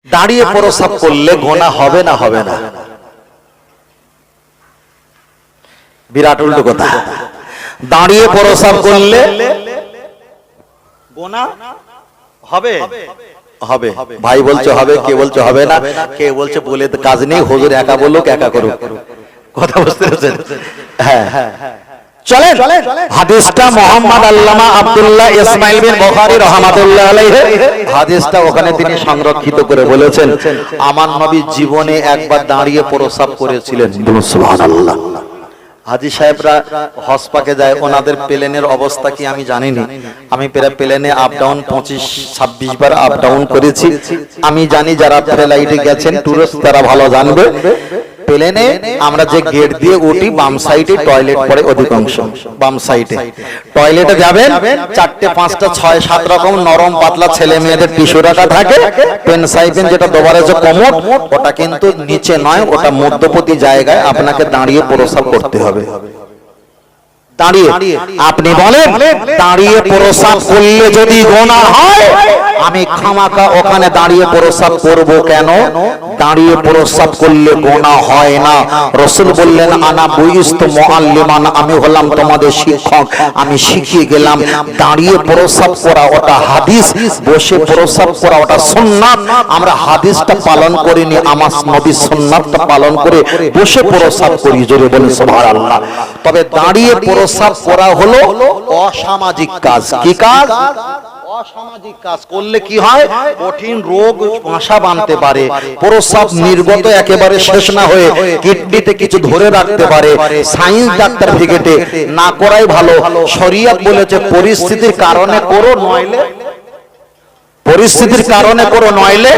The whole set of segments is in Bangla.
দাঁড়িয়ে প্রস্রাব করলে গুনাহ হবে না হবে না? বিরাট উল্টো কথা। দাঁড়িয়ে প্রস্রাব করলে গুনাহ হবে হবে। ভাই বলছে হবে, কে বলছে হবে না, কে বলছে বলে কাজ নেই, হুজুর একা বলুক একা করুক। কথা বুঝতে পেরেছেন? হ্যাঁ, চলেন হাদিসটা মুহাম্মদ আল্লামা আব্দুল্লাহ ইসমাইল বিন বুখারী রাহমাতুল্লাহ আলাইহি হাদিসটা ওখানে তিনি সংরক্ষিত করে বলেছেন, আমার নবী জীবনে একবার দাঁড়িয়ে প্রস্রাব করেছিলেন। সুবহানাল্লাহ। হাজী সাহেবরা হসপাকে যায়, ওনাদের প্লেনের অবস্থা কি আমি জানি না। আমি প্লেনে আপ ডাউন 25-26 বার আপ ডাউন করেছি। আমি জানি যারা ফ্লাইটে গেছেন টুরিস্ট তারা ভালো জানবে। প্লেনে আমরা যে গেট দিয়ে উঠি বাম সাইডে টয়লেট পড়ে, অধিকাংশ বাম সাইডে টয়লেটে যাবেন, 4টে 5টা 6 7 রকম নরম পাতলা ছেলে মেয়েদের টিস্যু রাখা থাকে। পেন সাইপেন যেটা দোবারে যে কমোড, ওটা কিন্তু নিচে নয়, ওটা মধ্যবর্তী জায়গায় আপনাকে দাঁড়িয়ে প্রস্রাব করতে হবে। দাঁড়িয়ে আপনি বলেন দাঁড়িয়ে প্রস্রাব করলে যদি গুনাহ হয়, আমি খামাকা ওখানে দাঁড়িয়ে প্রস্রাব করব কেন? দাঁড়িয়ে প্রস্রাব করলে গুনাহ হয় না। রাসূল বললেন আনা বুইস্তু মুআল্লিমান, আমি হলাম তোমাদের শিক্ষক, আমি শিখিয়ে গেলাম। দাঁড়িয়ে প্রস্রাব করা ওটা হাদিস, বসে প্রস্রাব করা ওটা সুন্নাত। আমরা হাদিসটা পালন করিনি, আমার নবী সুন্নাতটা পালন করে বসে প্রস্রাব করি। জোরে বলেন সুবহানাল্লাহ। তবে দাঁড়িয়ে প্রস্রাব করা হলো অসামাজিক কাজ। কি কাজ? অসামাজিক কাজ করলে কি হয়? কঠিন রোগ বাসা বাঁধতে পারে। প্রস্রাব নির্গত একেবারে শেষ না হয়ে কিডনিতে কিছু ধরে রাখতে পারে। সায়েন্স ডাক্তার ভিগেটে না করাই ভালো। শরীয়ত বলেছে পরিস্থিতির কারণে করো, নইলে পরিস্থিতির কারণে করো, নইলে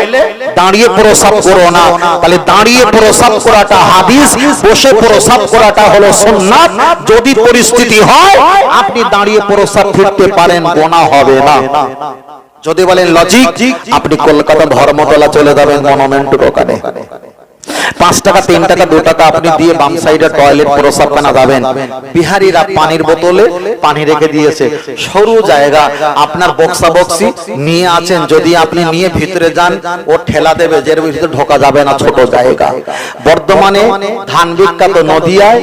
দাঁড়িয়ে প্রস্রাব করো না। তাহলে দাঁড়িয়ে প্রস্রাব করাটা হাদিস, বসে প্রস্রাব করাটা হলো সুন্নাত। যদি পরিস্থিতি হয় আপনি দাঁড়িয়ে প্রস্রাব ফিরতে পারেন, গুনাহ হবে না। যদি বলেন লজিক, আপনি কলকাতা ধর্মতলা চলে যাবেন, মনুমেন্টের ওখানে 5 টাকা 3 টাকা 2 টাকা আপনি দিয়ে বাম সাইডে টয়লেট প্রস্রাবখানা যাবেন। বিহারীরা পানির বোতলে পানি রেখে দিয়েছে, সরু জায়গা, আপনার বক্সা বক্সি নিয়ে আছেন, যদি আপনি নিয়ে ভিতরে যান ও ঠেলা দেবে, যে ভিতরে ঢোকা যাবে না, ছোট জায়গা। বর্ধমানে ধান বিখ্যাত, নদিয়ায়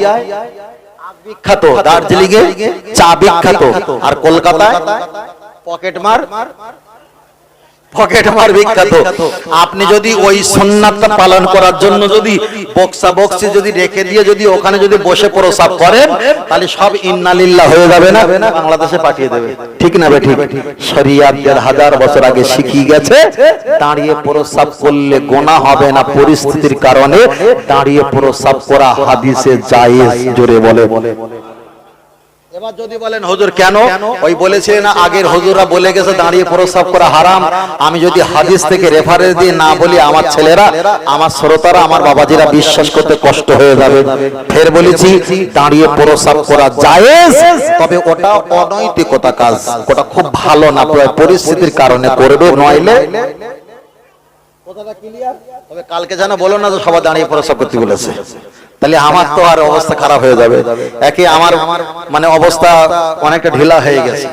বিখ্যাত, দার্জিলিং এ চা বিখ্যাত, আর কলকাতায় পকেটমার বিখ্যাত। আপনি যদি ওই সুন্নাতটা পালন করার জন্য যদি বক্সা বক্সি যদি রেখে দিয়ে যদি ওখানে যদি বসে প্রস্রাব করেন, তাহলে সব ইন্নালিল্লাহ হয়ে যাবে না, বাংলাদেশে পাঠিয়ে দেবে। ঠিক না ঠিক? শরীয়ত 1000 বছর আগে শিখিয়ে গেছে দাঁড়িয়ে প্রস্রাব করলে গুনাহ হবে না। পরিস্থিতির কারণে দাঁড়িয়ে প্রস্রাব করা হাদিসে জায়েজ। জোরে বলে। এবার যদি বলেন হুজুর কেন? ওই বলেছিলেন না আগের হুজুররা বলে গেছে দাঁড়িয়ে প্রস্রাব করা হারাম। আমি যদি হাদিস থেকে রেফারেন্স দিয়ে না বলি, আমার ছেলেরা, আমার শ্রোতারা, আমার বাবাজিরা বিশ্বাস করতে কষ্ট হয়ে যাবে। ফের বলেছি দাঁড়িয়ে প্রস্রাব করা জায়েজ, তবে ওটা অনৈতিকতা কাজ, ওটা খুব ভালো না। পরিস্থিতির কারণে করবে, নইলে কথাটা ক্লিয়ার। তবে কালকে যেন বলো না যে সবাই দাঁড়িয়ে প্রস্রাব করতে বলেছে, তাহলে আমার তো আর অবস্থা খারাপ হয়ে যাবে। একে আমার মানে অবস্থা অনেকটা ঢিলা হয়ে গেছে।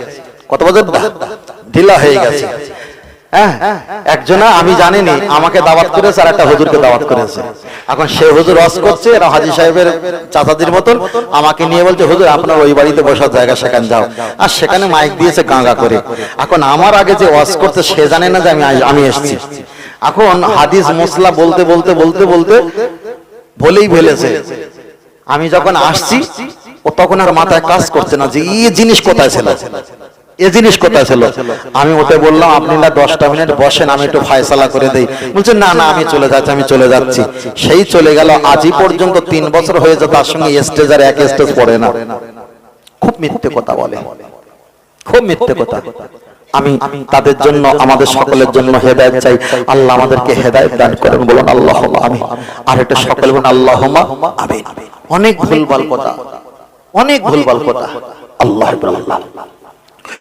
কত বছর ঢিলা হয়ে গেছে। হ্যাঁ, একজনা আমি জানিনি আমাকে দাওয়াত করেছে, আর একটা হুজুরকে দাওয়াত করেছে। এখন সে হুজুর ওয়াজ করছে, এরা হাজী সাহেবের চাচাদের মতন আমাকে নিয়ে বলছে হুজুর আপনার ওই বাড়িতে বসার জায়গা, সেখানে যাও। আর সেখানে মাইক দিয়েছে গাঁগা করে। এখন আমার আগে যে ওয়াজ করছে সে জানে না যে আমি এসেছি। এখন হাদিস মশলা বলতে বলতে বলতে বলতে বলেই ফেলেছে। আমি যখন আসছি ও তখন আর মাথায় কাজ করছে না যে এই জিনিস কোথায় ছিল, এই জিনিস কোথায় ছিল। আমি ওকে বললাম আপনি না 10টা মিনিট বসেন, আমি একটু ফয়সালা করে দেই। বলছে না না আমি চলে যাচ্ছি, আমি চলে যাচ্ছি। সেই চলে গেল। আজই পর্যন্ত 3 বছর হয়েছে তার সঙ্গে স্টেজ আর এক স্টেজ পড়ে না। খুব মিথ্যে কথা বলে, খুব মিথ্যে কথা। আমি তাদের জন্য, আমাদের সকলের জন্য হেদায়েত চাই। আল্লাহ আমাদেরকে হেদায়েত দান করেন, বলুন আল্লাহুম্মা আমিন। আর এটা সকলে বলুন আল্লাহুম্মা আমিন। অনেক ভুলভাল কথা, অনেক ভুলভাল কথা। আল্লাহ